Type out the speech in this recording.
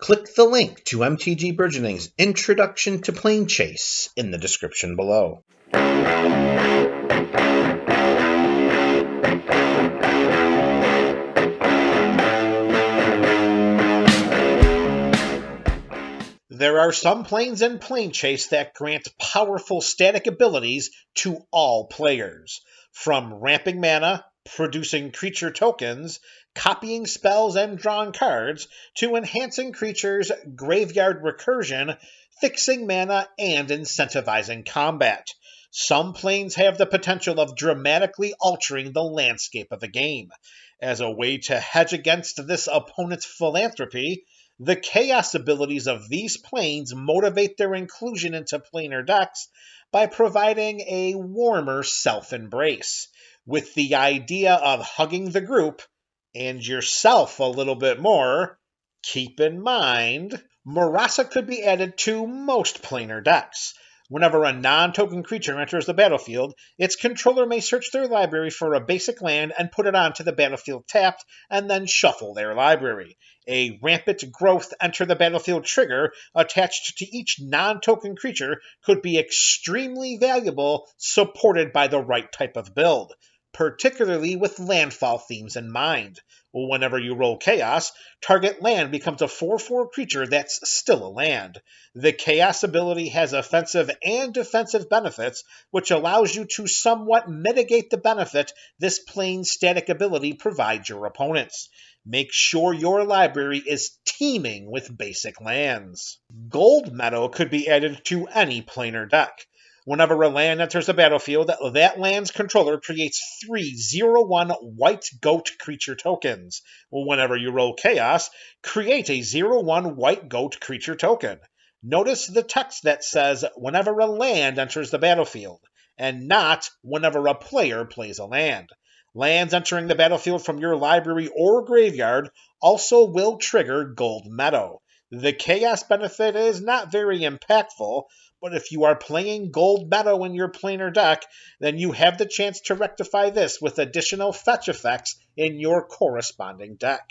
Click the link to MTG Burgeoning's Introduction to Planechase in the description below. There are some planes in Planechase that grant powerful static abilities to all players, from ramping mana, producing creature tokens, copying spells and drawing cards, to enhancing creatures, graveyard recursion, fixing mana, and incentivizing combat. Some planes have the potential of dramatically altering the landscape of a game. As a way to hedge against this opponent's philanthropy, the chaos abilities of these planes motivate their inclusion into planar decks by providing a warmer self-embrace, with the idea of hugging the group and yourself a little bit more. Keep in mind, Murasa could be added to most planar decks. Whenever a non-token creature enters the battlefield, its controller may search their library for a basic land and put it onto the battlefield tapped, and then shuffle their library. A rampant growth enter the battlefield trigger attached to each non-token creature could be extremely valuable, supported by the right type of build, particularly with landfall themes in mind. Whenever you roll Chaos, target land becomes a 4/4 creature that's still a land. The Chaos ability has offensive and defensive benefits, which allows you to somewhat mitigate the benefit this plain static ability provides your opponents. Make sure your library is teeming with basic lands. Goldmeadow could be added to any planar deck. Whenever a land enters the battlefield, that land's controller creates 3 0/1 white goat creature tokens. Whenever you roll Chaos, create a 0/1 white goat creature token. Notice the text that says whenever a land enters the battlefield, and not whenever a player plays a land. Lands entering the battlefield from your library or graveyard also will trigger Goldmeadow. The Chaos benefit is not very impactful, but if you are playing Goldmeadow in your planar deck, then you have the chance to rectify this with additional fetch effects in your corresponding deck.